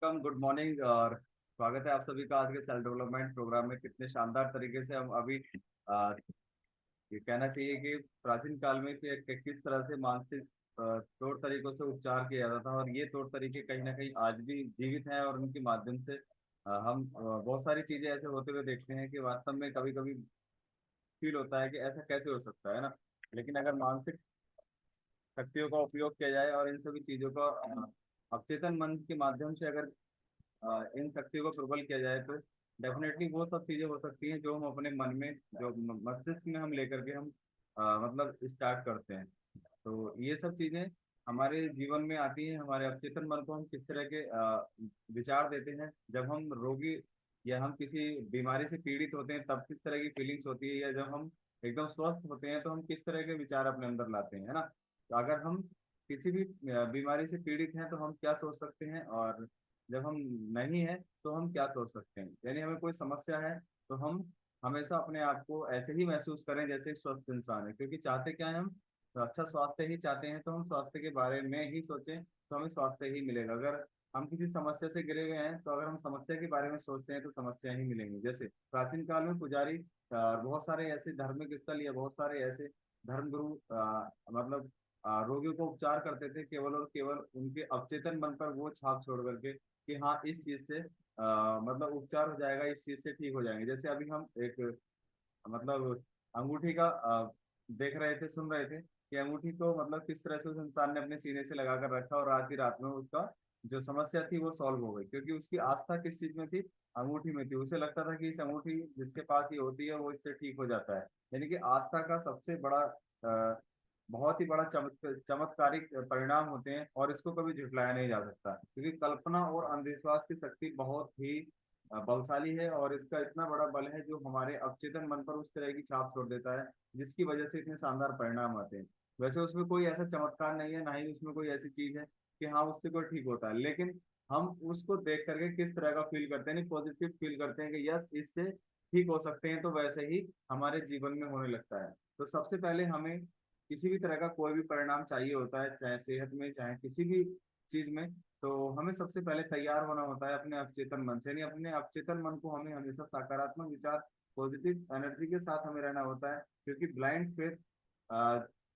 Welcome, good morning और स्वागत है आप सभी का आज के सेल्फ डेवलपमेंट प्रोग्राम में। कितने शानदार तरीके से हम अभी आ, ये कहना चाहिए कि प्राचीन काल में किस तरह से मानसिक तौर तरीकों से उपचार किया जाता था, और ये तौर तरीके कहीं ना कहीं आज भी जीवित हैं। और उनके माध्यम से हम बहुत सारी चीजें ऐसे होते हुए देखते हैं कि वास्तव में कभी कभी फील होता है कि ऐसा कैसे हो सकता है ना। लेकिन अगर मानसिक शक्तियों का उपयोग किया जाए और इन सभी चीजों का अवचेतन मन के माध्यम से अगर इन शक्तियों को प्रबल किया जाए तो डेफिनेटली वो सब चीजें हो सकती हैं जो हम अपने मन में, जो मस्तिष्क में हम लेकर के हम मतलब स्टार्ट करते हैं। तो ये सब चीजें हमारे जीवन में आती हैं। हमारे अवचेतन मन को हम किस तरह के विचार देते हैं जब हम रोगी या हम किसी बीमारी से पीड़ित होते हैं, तब किस तरह की फीलिंग्स होती है, या जब हम एकदम स्वस्थ होते हैं तो हम किस तरह के विचार अपने अंदर लाते हैं, है ना। तो अगर हम किसी भी बीमारी से पीड़ित हैं तो हम क्या सोच सकते हैं, और जब हम नहीं है तो हम क्या सोच सकते हैं। यानी हमें कोई समस्या है तो हम हमेशा अपने आप को ऐसे ही महसूस करें जैसे एक स्वस्थ इंसान है, क्योंकि चाहते क्या है हम, तो अच्छा स्वास्थ्य ही चाहते हैं। तो हम स्वास्थ्य के बारे में ही सोचें तो हमें स्वास्थ्य ही मिलेगा। अगर हम किसी समस्या से घिरे हुए हैं तो अगर हम समस्या के बारे में सोचते हैं तो समस्या ही मिलेंगी। जैसे प्राचीन काल में पुजारी बहुत सारे ऐसे धार्मिक स्थल या बहुत सारे ऐसे धर्मगुरु मतलब रोगियों को उपचार करते थे केवल और केवल उनके अवचेतन मन पर वो छाप छोड़ करके कि हाँ इस चीज से मतलब उपचार हो जाएगा, इस चीज से ठीक हो जाएंगे। जैसे अभी हम एक मतलब अंगूठी का देख रहे थे, सुन रहे थे कि अंगूठी को मतलब किस तरह से उस इंसान ने अपने सीने से लगा कर रखा और रात ही रात में उसका जो समस्या थी वो सॉल्व हो गई, क्योंकि उसकी आस्था किस चीज में थी, अंगूठी में थी। उसे लगता था कि इस अंगूठी जिसके पास ये होती है वो इससे ठीक हो जाता है। यानी कि आस्था का सबसे बड़ा बहुत ही बड़ा चमत्कारिक परिणाम होते हैं, और इसको कभी झुटलाया नहीं जा सकता, क्योंकि कल्पना और अंधविश्वास की शक्ति बहुत ही बलशाली है। और इसका इतना बड़ा बल है जो हमारे अवचेतन मन पर उस तरह की छाप छोड़ देता है जिसकी वजह से इतने शानदार परिणाम आते हैं। वैसे उसमें कोई ऐसा चमत्कार नहीं है, ना ही उसमें कोई ऐसी चीज है कि हाँ उससे कोई ठीक होता है, लेकिन हम उसको देख करके किस तरह का फील करते हैं, नहीं पॉजिटिव फील करते हैं कि यस इससे ठीक हो सकते हैं, तो वैसे ही हमारे जीवन में होने लगता है। तो सबसे पहले हमें किसी भी तरह का कोई भी परिणाम चाहिए होता है, चाहे सेहत में चाहे किसी भी चीज में, तो हमें सबसे पहले तैयार होना होता है अपने अवचेतन मन से। यानी अपने अवचेतन मन को हमें हमेशा सकारात्मक विचार, पॉजिटिव एनर्जी के साथ हमें रहना होता है। क्योंकि ब्लाइंड फेथ,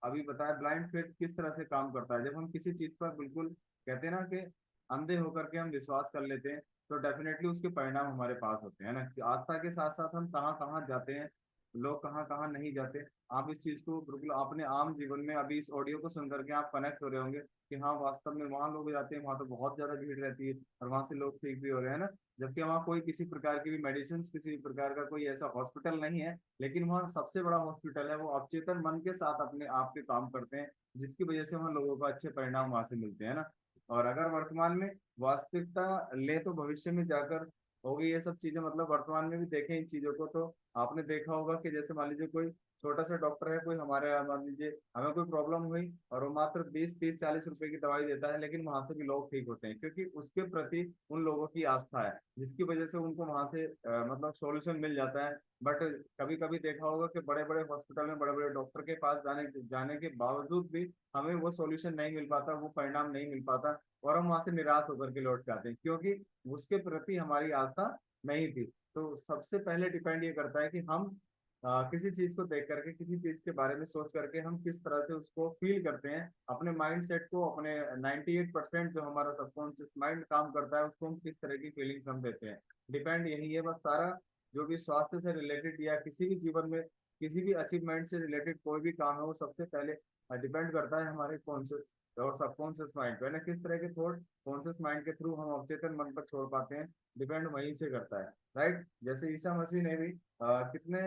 अभी बताया ब्लाइंड फेथ किस तरह से काम करता है। जब हम किसी चीज पर बिल्कुल कहते हैं ना कि अंधे होकर के हम विश्वास कर लेते हैं, तो डेफिनेटली उसके परिणाम हमारे पास होते हैं ना। कि आस्था के साथ साथ हम कहाँ कहाँ जाते हैं, लोग कहाँ कहाँ नहीं जाते। आप इस चीज को बिल्कुल अपने आम जीवन में अभी इस ऑडियो को सुन करके आप कनेक्ट हो रहे होंगे कि हाँ वास्तव में वहाँ लोग जाते हैं, वहाँ तो बहुत ज्यादा भीड़ रहती है और वहाँ से लोग ठीक भी हो रहे हैं ना। जबकि वहाँ कोई किसी प्रकार की भी मेडिसिन, किसी भी प्रकार का कोई ऐसा हॉस्पिटल नहीं है, लेकिन वहाँ सबसे बड़ा हॉस्पिटल है। वो अवचेतन मन के साथ अपने आप के काम करते हैं, जिसकी वजह से वहाँ लोगों को अच्छे परिणाम वहां से मिलते हैं ना। और अगर वर्तमान में वास्तविकता ले तो भविष्य में जाकर होगी ये सब चीजें। मतलब वर्तमान में भी देखें इन चीजों को तो आपने देखा होगा कि जैसे मान लीजिए कोई छोटा सा डॉक्टर है, कोई हमारे यहाँ मान लीजिए हमें कोई प्रॉब्लम हुई और वो मात्र 20 30 40 रुपए की दवाई देता है, लेकिन वहां से भी लोग ठीक होते हैं क्योंकि उसके प्रति उन लोगों की आस्था है, जिसकी वजह से उनको वहां से मतलब सॉल्यूशन मिल जाता है। बट कभी कभी देखा होगा कि बड़े बड़े हॉस्पिटल में बड़े बड़े डॉक्टर के पास जाने जाने के बावजूद भी हमें वो सॉल्यूशन नहीं मिल पाता, वो परिणाम नहीं मिल पाता, और हम वहां से निराश होकर के लौट के आते हैं क्योंकि उसके प्रति हमारी आस्था नहीं थी। तो सबसे पहले डिपेंड ये करता है कि हम किसी चीज को देख करके, किसी चीज के बारे में सोच करके हम किस तरह से उसको फील करते हैं। अपने माइंड सेट को, अपने 98% जो हमारा सबकॉन्शियस माइंड काम करता है उसको हम किस तरह की फीलिंग्स हम देते हैं, डिपेंड यही है बस सारा। जो भी स्वास्थ्य से रिलेटेड या किसी भी जीवन में किसी भी अचीवमेंट से रिलेटेड कोई भी काम है, वो सबसे पहले डिपेंड करता है हमारे कॉन्शियस और सबकॉन्शियस माइंड पे ना। किस तरह के थॉट कॉन्शियस माइंड के थ्रू हम अवचेतन मन पर छोड़ पाते हैं, डिपेंड वहीं से करता है। राइट, जैसे ईसा मसीह ने भी कितने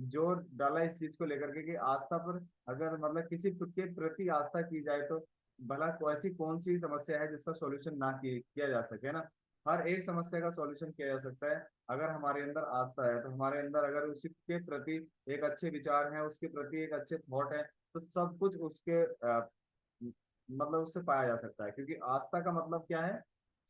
जोर डाला इस चीज को लेकर के कि आस्था पर, अगर मतलब किसी के प्रति आस्था की जाए तो भला ऐसी कौन सी समस्या है जिसका सॉल्यूशन ना किया जा सके ना। हर एक समस्या का सॉल्यूशन किया जा सकता है अगर हमारे अंदर आस्था है। तो हमारे अंदर अगर उसी के प्रति एक अच्छे विचार हैं, उसके प्रति एक अच्छे थॉट है, तो सब कुछ उसके मतलब उससे पाया जा सकता है। क्योंकि आस्था का मतलब क्या है,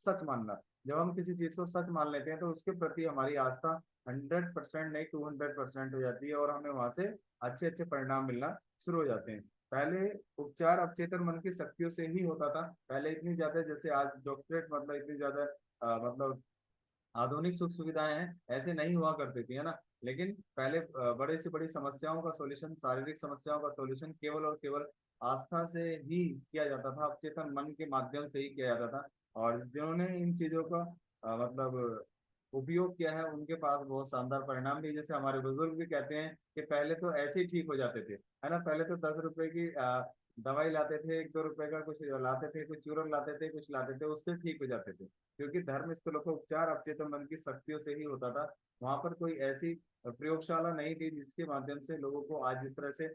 सच मानना। जब हम किसी चीज को सच मान लेते हैं तो उसके प्रति हमारी आस्था 100% नहीं 200% हो जाती है, और हमें वहां से अच्छे अच्छे परिणाम मिलना शुरू हो जाते हैं। पहले उपचार अवचेतन मन की शक्तियों से ही होता था। पहले इतनी ज्यादा, जैसे आज डॉक्टरेट मतलब इतनी ज्यादा मतलब आधुनिक सुख सुविधाएं हैं, ऐसे नहीं हुआ करती थी, है ना। लेकिन पहले बड़े से बड़ी समस्याओं का सॉल्यूशन, शारीरिक समस्याओं का सॉल्यूशन केवल और केवल आस्था से ही किया जाता था, अवचेतन मन के माध्यम से ही किया जाता था। और जिन्होंने इन चीजों का मतलब उपयोग किया है, उनके पास बहुत शानदार परिणाम भी, जैसे हमारे बुजुर्ग भी कहते हैं कि पहले तो ऐसे ही ठीक हो जाते थे, है ना। पहले तो 10 रुपए की दवाई लाते थे, 1-2 रुपए का कुछ लाते थे, कुछ चूरन लाते थे, कुछ लाते थे, उससे ठीक हो जाते थे, क्योंकि धर्म स्थलों का उपचार अवचेतन मन की शक्तियों से ही होता था। वहां पर कोई ऐसी प्रयोगशाला नहीं थी जिसके माध्यम से लोगों को आज जिस तरह से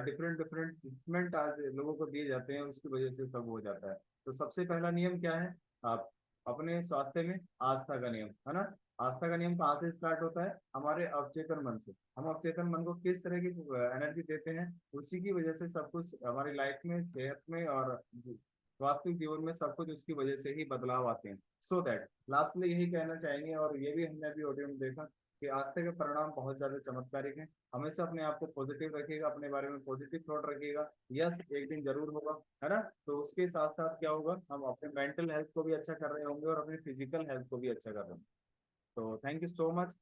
डिफरेंट डिफरेंट ट्रीटमेंट आज लोगों को दिए जाते हैं, उसकी वजह से सब हो जाता है। तो सबसे पहला नियम क्या है, आप अपने स्वास्थ्य में आस्था का नियम, है ना। आस्था का नियम कहाँ से स्टार्ट होता है, हमारे अवचेतन मन से। हम अवचेतन मन को किस तरह की एनर्जी देते हैं, उसी की वजह से सब कुछ हमारी लाइफ में, सेहत में और वास्तविक जीवन में सब कुछ उसकी वजह से ही बदलाव आते हैं। सो दैट लास्ट में यही कहना चाहेंगे, और ये भी हमने अभी ऑडियो में देखा कि आस्था के परिणाम बहुत ज्यादा चमत्कारिक हैं। हमेशा अपने आप को पॉजिटिव रखिएगा, अपने बारे में पॉजिटिव थॉट रखिएगा। यस, एक दिन जरूर होगा, है ना। तो उसके साथ साथ क्या होगा, हम अपने मेंटल हेल्थ को भी अच्छा कर रहे होंगे और अपनी फिजिकल हेल्थ को भी अच्छा कर रहे होंगे। तो थैंक यू सो मच।